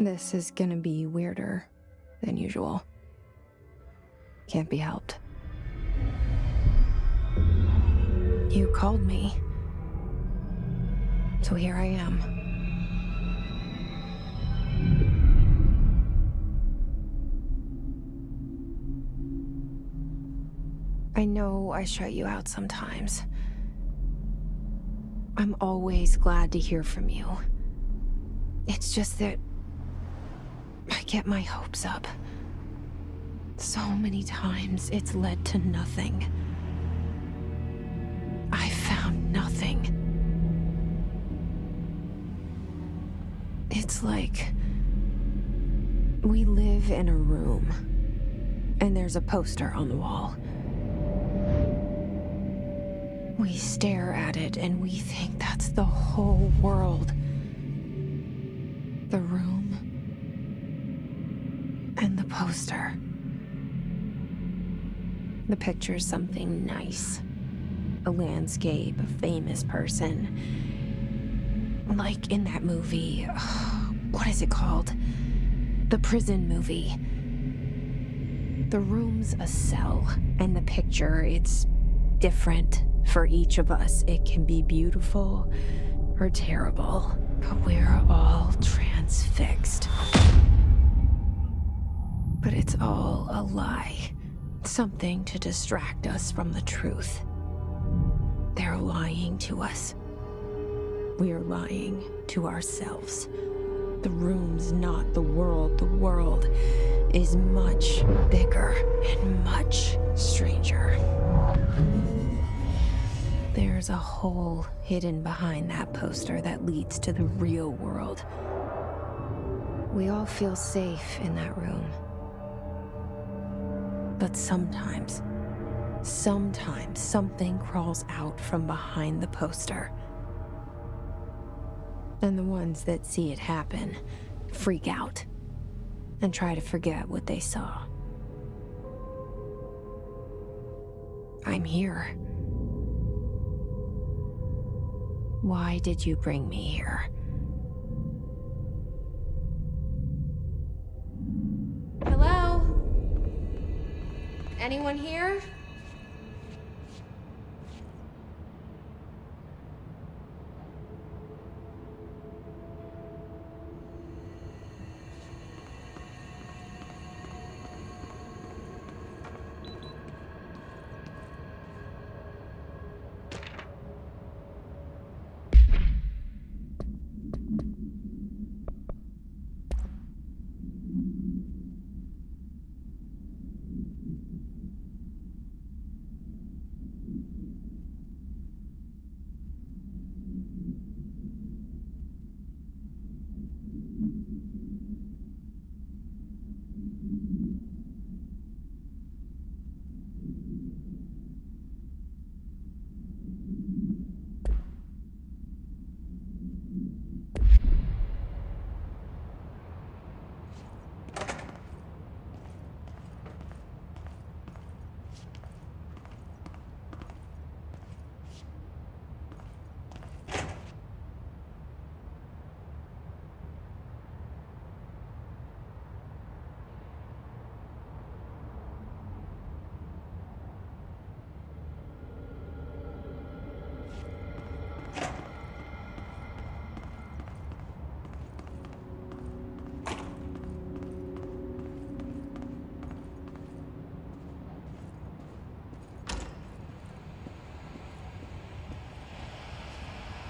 This is gonna be weirder than usual. Can't be helped. You called me. So here I am. I know I shut you out sometimes. I'm always glad to hear from you. It's just that I get my hopes up. So many times it's led to nothing. I found nothing. It's like we live in a room, and there's a poster on the wall. We stare at it and we think that's the whole world. The room and the poster. The picture's something nice. A landscape, a famous person. Like in that movie, what is it called? The prison movie. The room's a cell, and the picture, it's different for each of us. It can be beautiful or terrible, but we're all transfixed. But it's all a lie. Something to distract us from the truth. They're lying to us. We're lying to ourselves. The room's not the world. The world is much bigger and much stranger. There's a hole hidden behind that poster that leads to the real world. We all feel safe in that room. But sometimes something crawls out from behind the poster. And the ones that see it happen freak out and try to forget what they saw. I'm here. Why did you bring me here? Hello? Anyone here?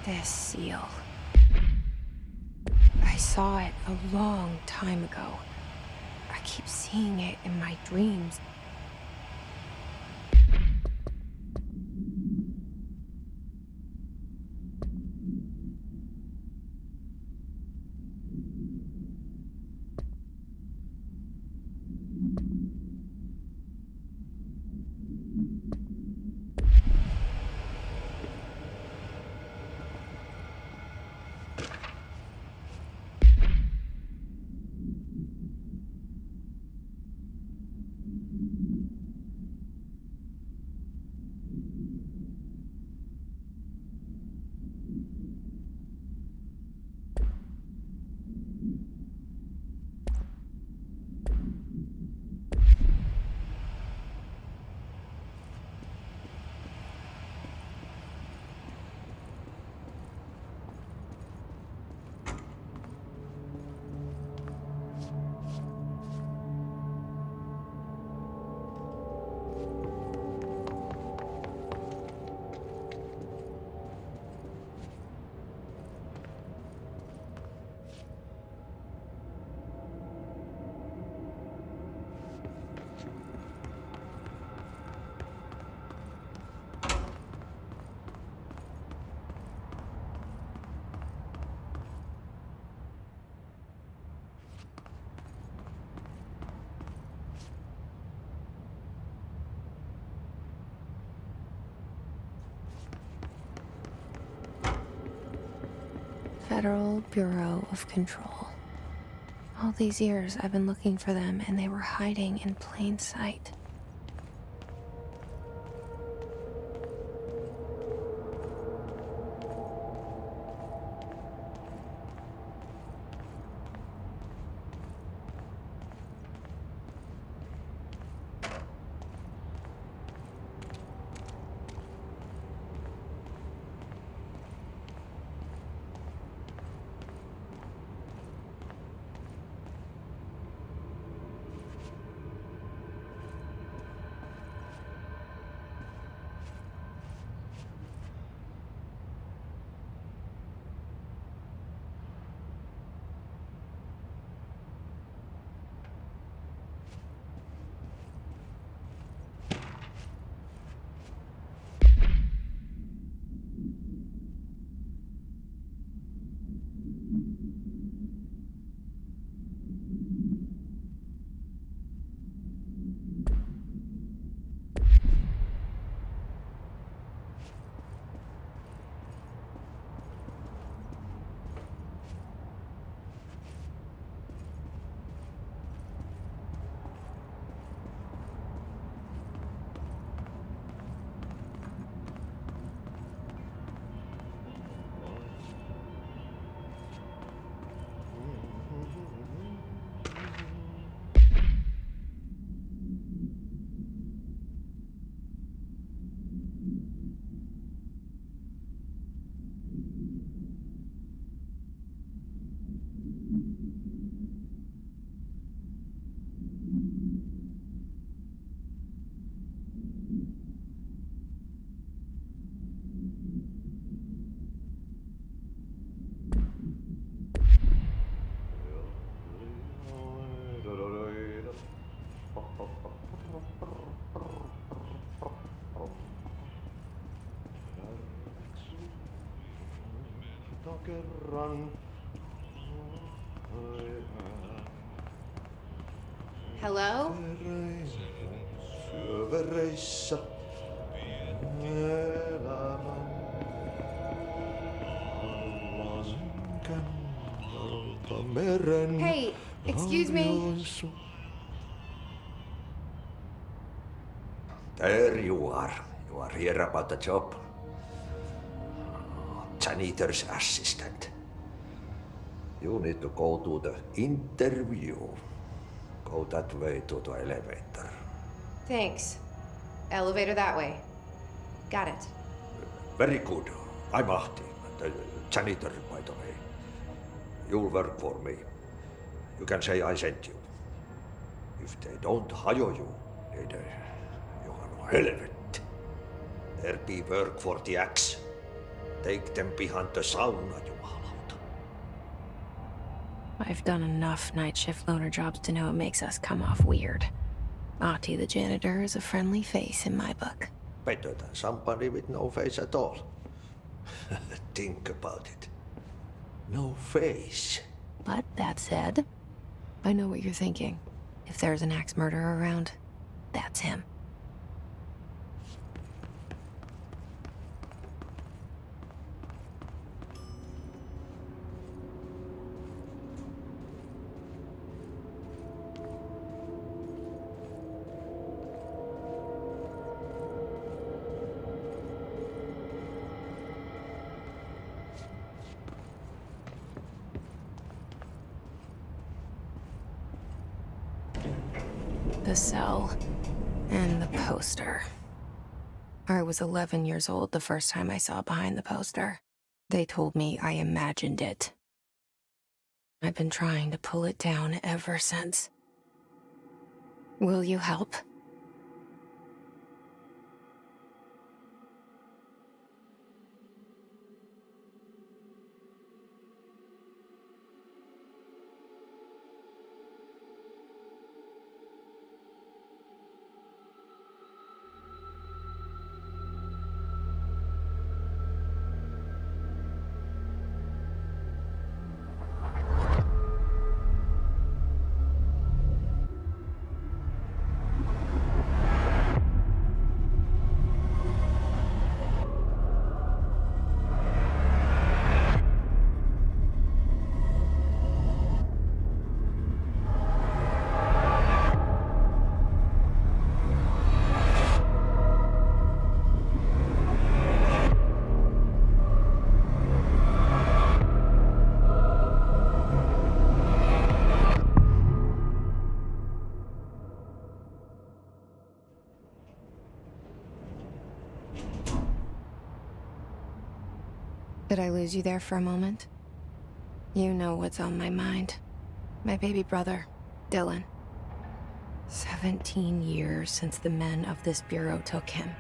This seal. I saw it a long time ago. I keep seeing it in my dreams. Federal Bureau of Control. All these years I've been looking for them, and they were hiding in plain sight. Hello? Hey, excuse me. There you are. You are here about the job. Janitor's assistant. You need to go to the interview. Go that way to the elevator. Thanks. Elevator that way. Got it. Very good. I'm Ahti, the janitor, by the way. You'll work for me. You can say I sent you. If they don't hire you, niin Johan helvet. There be work for the axe. Take them behind the sauna, jumalauta. I've done enough night shift loner jobs to know it makes us come off weird. Ahti the janitor is a friendly face in my book. Better than somebody with no face at all. Think about it. No face. But that said, I know what you're thinking. If there's an axe murderer around, that's him. The cell and the poster. I was 11 years old the first time I saw behind the poster. They told me I imagined it. I've been trying to pull it down ever since. Will you help? Did I lose you there for a moment? You know what's on my mind. My baby brother, Dylan. 17 years since the men of this bureau took him.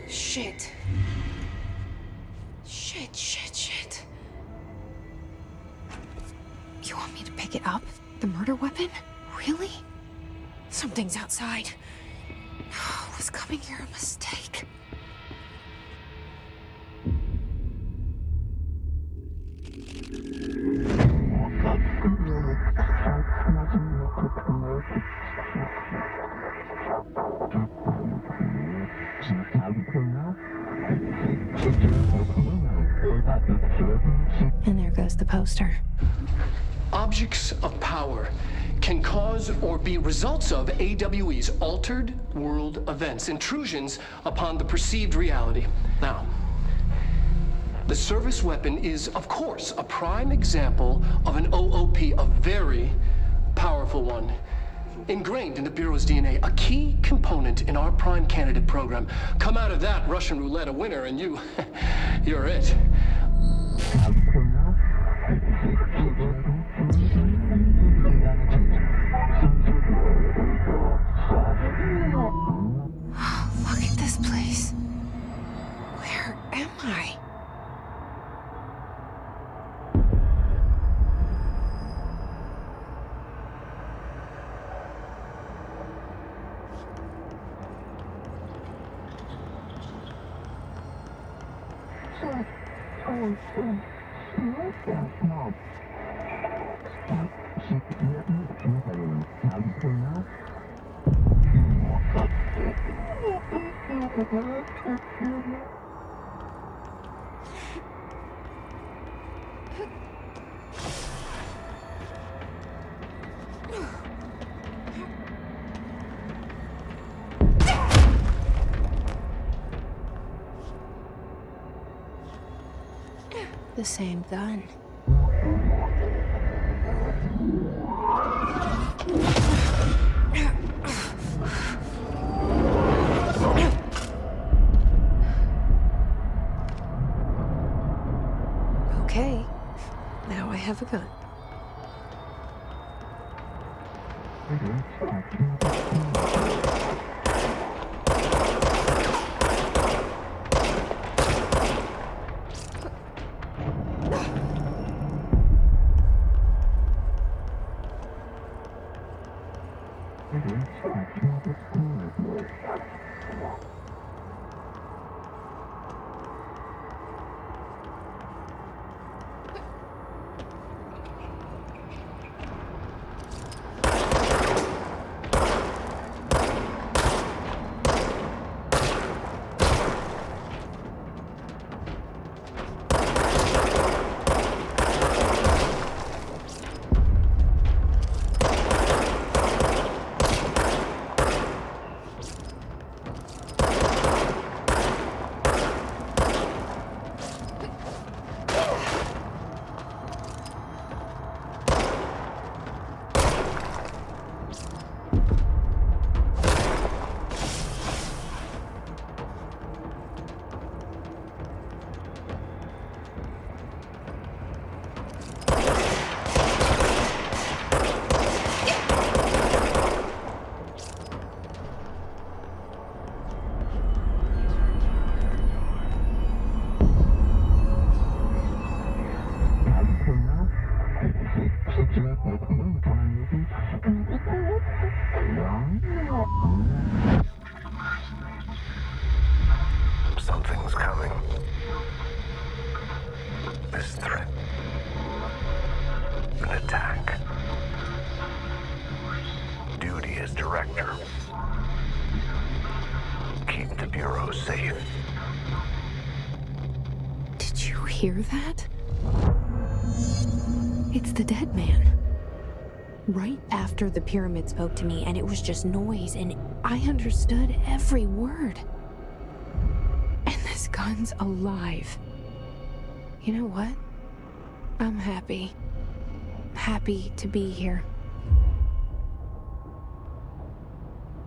Shit. Shit. You want me to pick it up? The murder weapon? Really? Something's outside. Was coming here a mistake? And there goes the poster. Objects of power can cause or be results of AWE's altered world events, intrusions upon the perceived reality. Now, the service weapon is, of course, a prime example of an OOP, a very powerful one. Ingrained in the Bureau's DNA, a key component in our prime candidate program. Come out of that Russian roulette a winner and you're it. Look at this place. Where am I? The same gun. Okay, now Something's coming. This threat. An attack. Duty as director. Keep the Bureau safe. Did you hear that? It's the dead man. Right after the pyramid spoke to me, and it was just noise, and I understood every word. And this gun's alive. You know what? I'm happy. Happy to be here.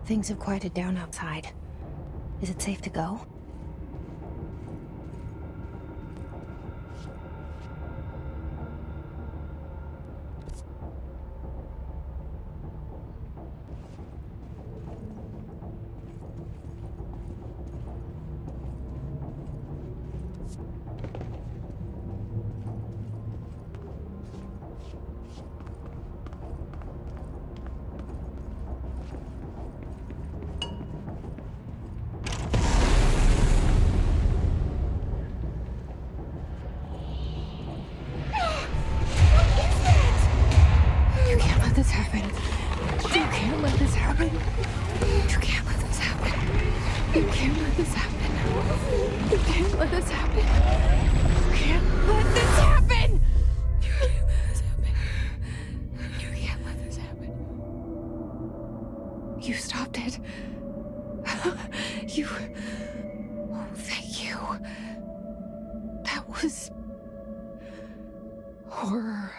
Things have quieted down outside. Is it safe to go? This happen. You can't let this happen. You can't let this happen. You can't let this happen. You can't let this happen. You can't let this happen. You can't let this happen. You can't let this happen. You stopped it. You. Oh, thank you. That was horror.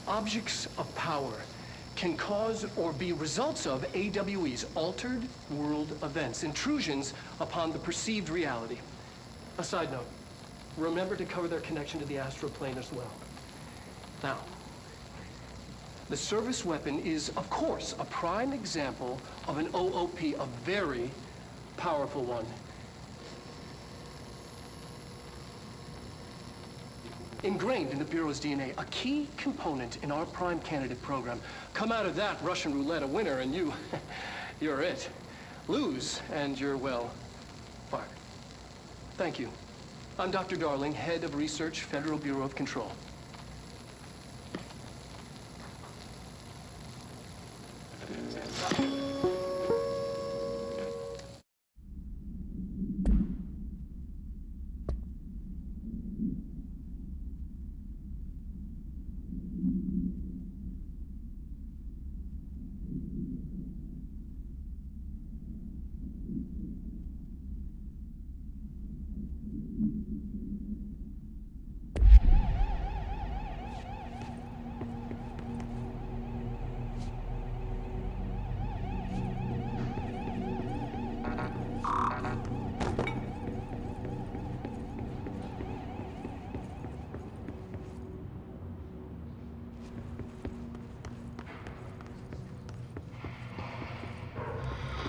Objects of power can cause or be results of AWE's altered world events, intrusions upon the perceived reality. A side note, remember to cover their connection to the astral plane as well. Now, the service weapon is, of course, a prime example of an OOP, a very powerful one. Ingrained in the Bureau's DNA, a key component in our prime candidate program. Come out of that Russian roulette a winner and you're it. Lose and you're, well, fired. Thank you. I'm Dr. Darling, Head of Research, Federal Bureau of Control.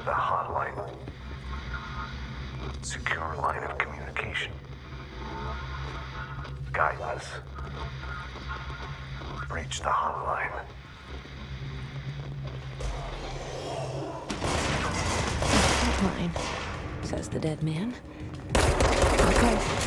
The hotline. Secure line of communication. Guide us. Reach the hotline. Hotline, says the dead man. Okay.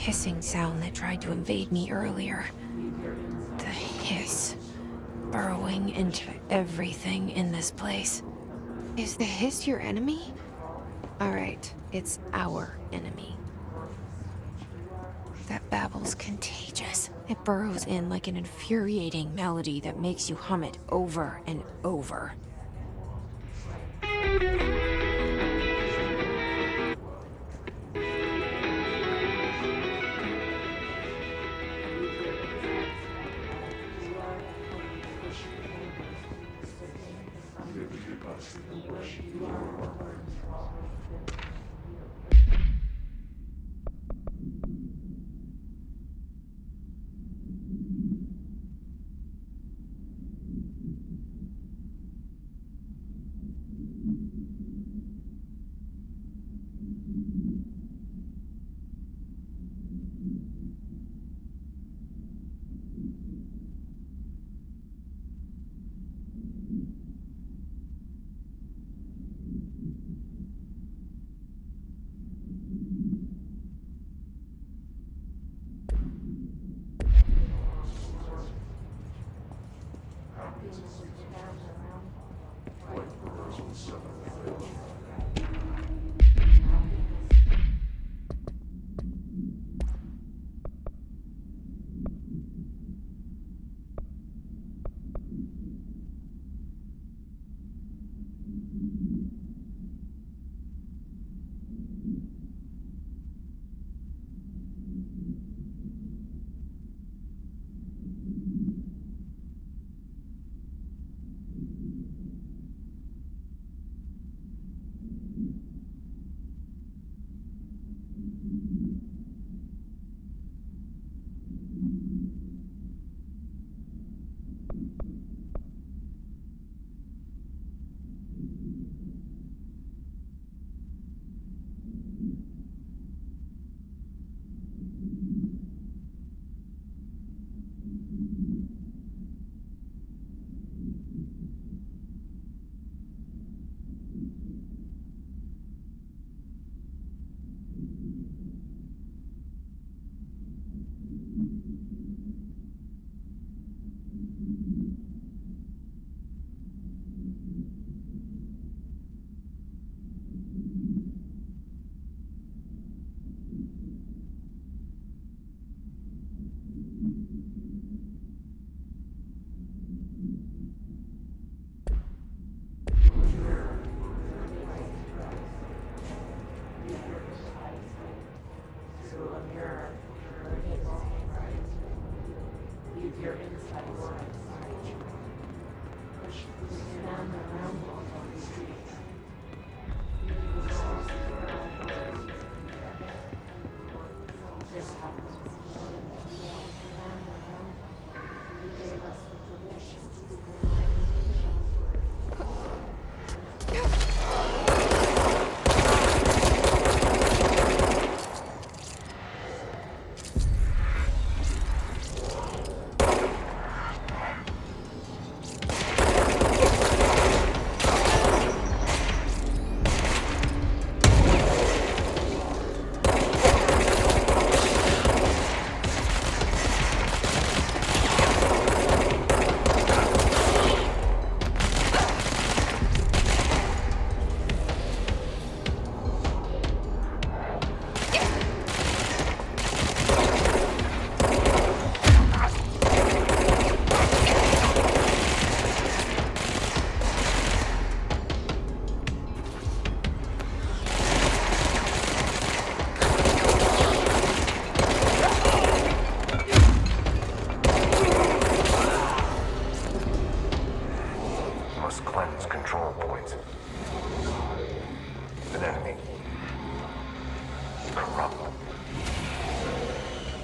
Hissing sound that tried to invade me earlier. The hiss. Burrowing into everything in this place. Is the hiss your enemy? Alright, it's our enemy. That babble's contagious. It burrows in like an infuriating melody that makes you hum it over and over. Must cleanse control points. An enemy. Corrupt.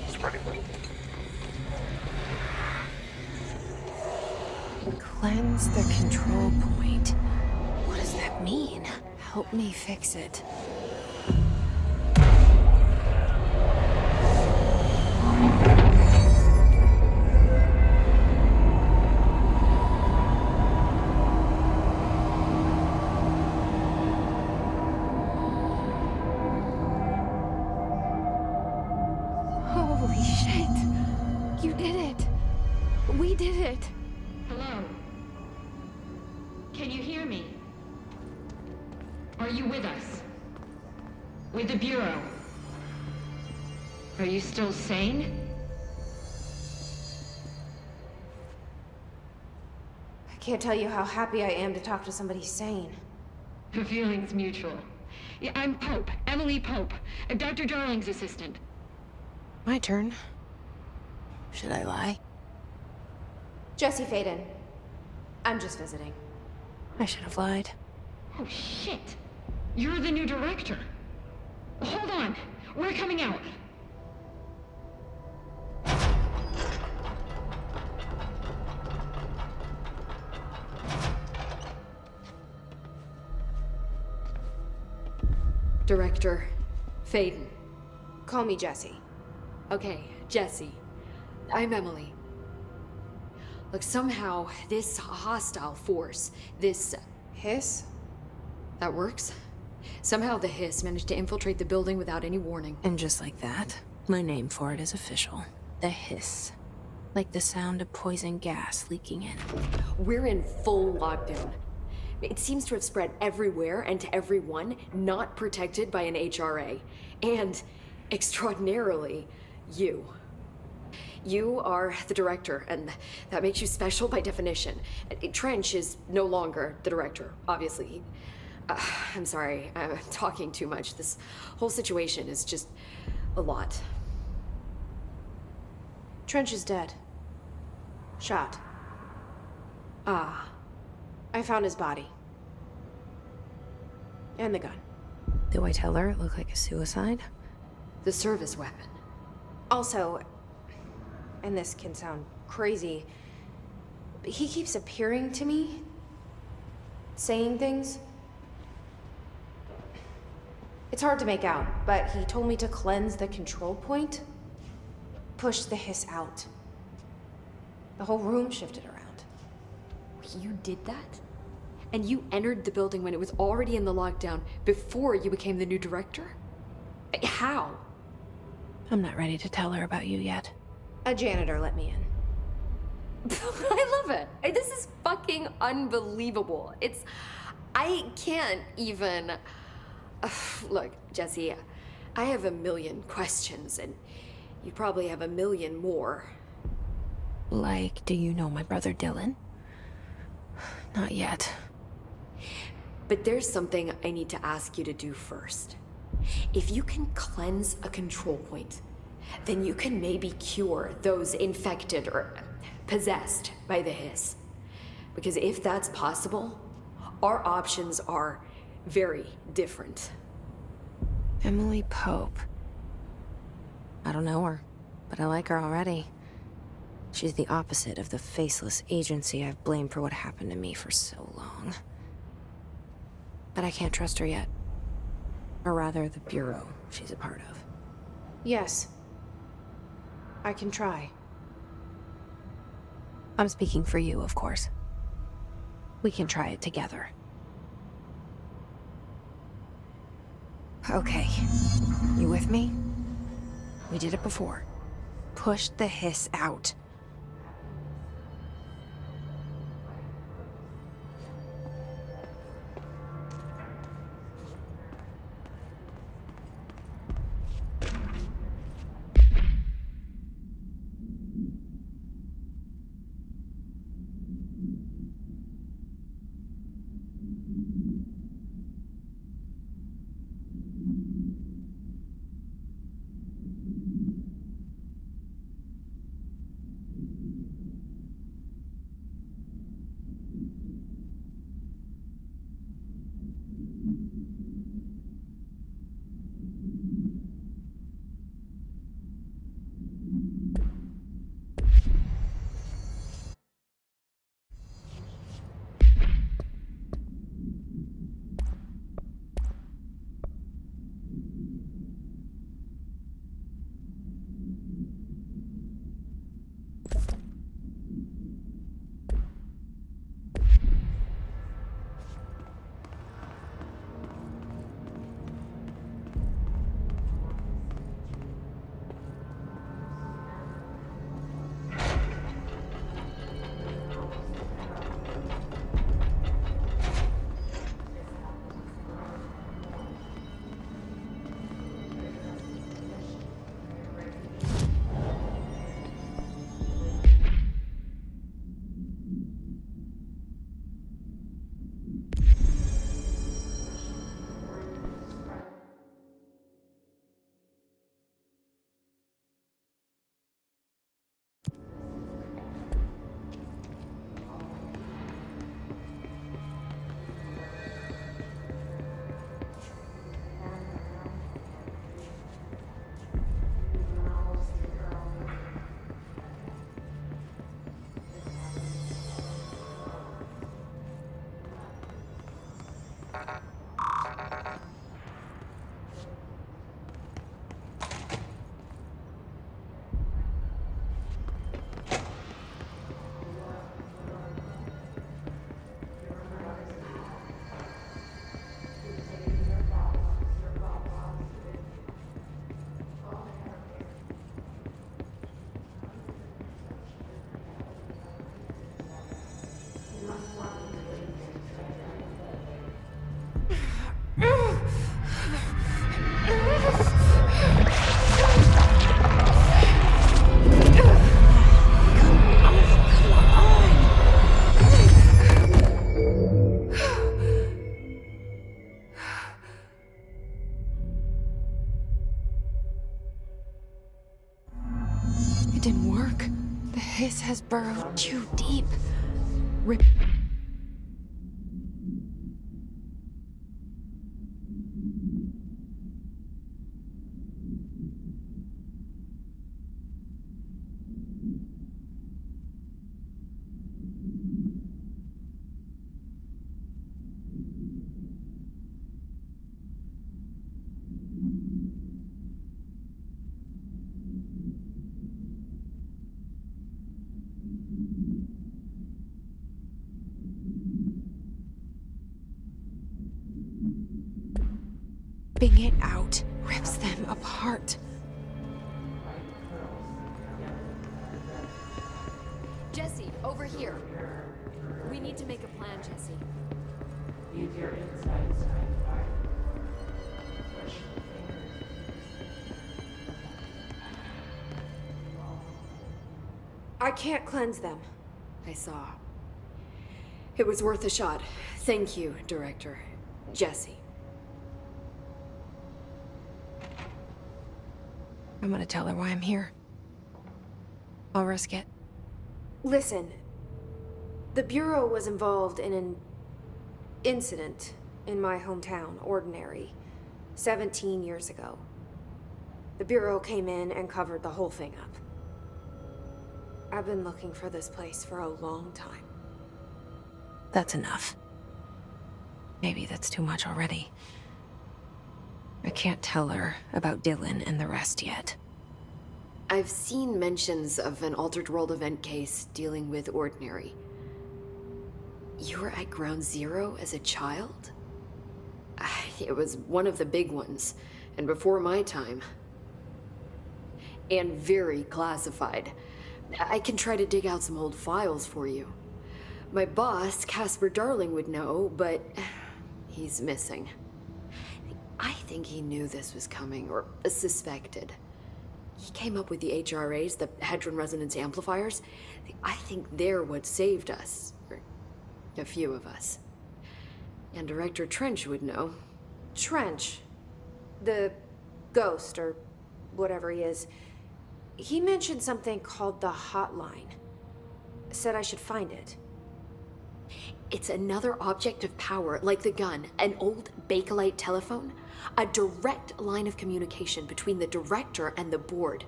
Spreading. Cleanse the control point. What does that mean? Help me fix it. Holy shit! You did it! We did it! Hello? Can you hear me? Are you with us? With the Bureau? Are you still sane? I can't tell you how happy I am to talk to somebody sane. The feeling's mutual. Yeah, I'm Pope, Emily Pope, Dr. Darling's assistant. My turn. Should I lie? Jesse Faden. I'm just visiting. I should have lied. Oh, shit. You're the new director. Hold on. We're coming out. Director Faden. Call me Jesse. Okay, Jesse. I'm Emily. Look, somehow this hostile force, this... Hiss? that works? Somehow the hiss managed to infiltrate the building without any warning. And just like that, my name for it is official. The hiss. Like the sound of poison gas leaking in. We're in full lockdown. It seems to have spread everywhere and to everyone not protected by an HRA. And, extraordinarily, you. You are the director, and that makes you special by definition. Trench is no longer the director, obviously. I'm sorry, I'm talking too much. This whole situation is just a lot. Trench is dead. Shot. Ah, I found his body. And the gun. Do I tell her it looked like a suicide? the service weapon. Also, and this can sound crazy, but he keeps appearing to me, saying things. It's hard to make out, but he told me to cleanse the control point, push the hiss out. The whole room shifted around. You did that? And you entered the building when it was already in the lockdown before you became the new director? How? I'm not ready to tell her about you yet. A janitor let me in. I love it. This is fucking unbelievable. I can't even... Look, Jesse, I have a million questions, and you probably have a million more. Like, do you know my brother Dylan? Not yet. But there's something I need to ask you to do first. If you can cleanse a control point, then you can maybe cure those infected or possessed by the hiss. Because if that's possible, our options are very different. Emily Pope. I don't know her, but I like her already. She's the opposite of the faceless agency I've blamed for what happened to me for so long. But I can't trust her yet. Or rather, the bureau she's a part of. Yes. I can try. I'm speaking for you, of course. We can try it together. Okay. You with me? We did it before. Push the hiss out. It didn't work. The hiss has burrowed too deep. Rip. Ripping it out rips them apart. Jesse, over here. We need to make a plan, Jesse. I can't cleanse them. I saw. It was worth a shot. Thank you, Director. Jesse. I'm gonna tell her why I'm here. I'll risk it. Listen, the Bureau was involved in an incident in my hometown, Ordinary, 17 years ago. The Bureau came in and covered the whole thing up. I've been looking for this place for a long time. That's enough. Maybe that's too much already. I can't tell her about Dylan and the rest yet. I've seen mentions of an Altered World event case dealing with Ordinary. You were at Ground Zero as a child? It was one of the big ones, and before my time. And very classified. I can try to dig out some old files for you. My boss, Casper Darling, would know, but he's missing. I think he knew this was coming, or suspected. He came up with the HRAs, the Hadron Resonance Amplifiers. I think they're what saved us. Or a few of us. And Director Trench would know. Trench, the ghost, or whatever he is, he mentioned something called the Hotline. Said I should find it. It's another object of power, like the gun, an old Bakelite telephone. A direct line of communication between the director and the board.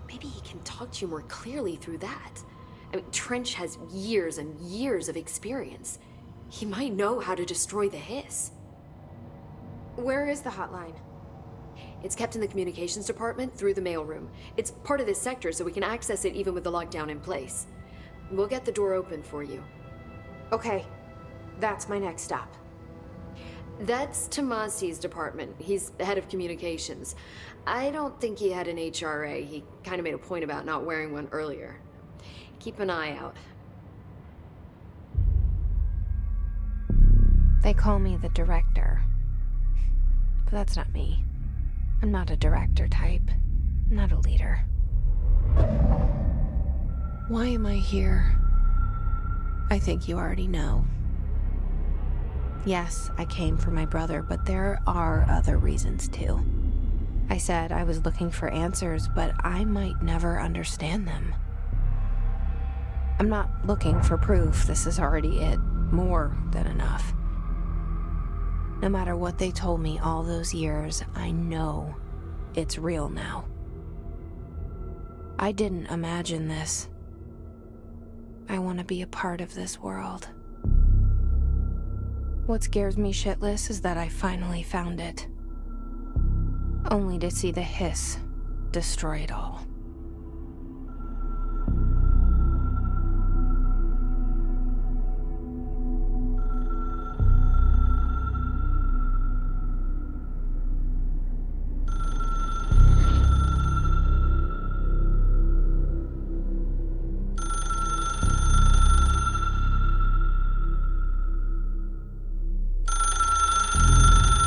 Maybe he can talk to you more clearly through that. I mean, Trench has years and years of experience. He might know how to destroy the hiss. Where is the hotline? It's kept in the communications department through the mailroom. It's part of this sector, so we can access it even with the lockdown in place. We'll get the door open for you. Okay, that's my next stop. That's Tomasi's department. He's the head of communications. I don't think he had an HRA. He kind of made a point about not wearing one earlier. Keep an eye out. They call me the director. But that's not me. I'm not a director type. I'm not a leader. Why am I here? I think you already know. Yes, I came for my brother, but there are other reasons too. I said I was looking for answers, but I might never understand them. I'm not looking for proof. This is already it. More than enough. No matter what they told me all those years, I know it's real now. I didn't imagine this. I want to be a part of this world. What scares me shitless is that I finally found it. Only to see the hiss destroy it all.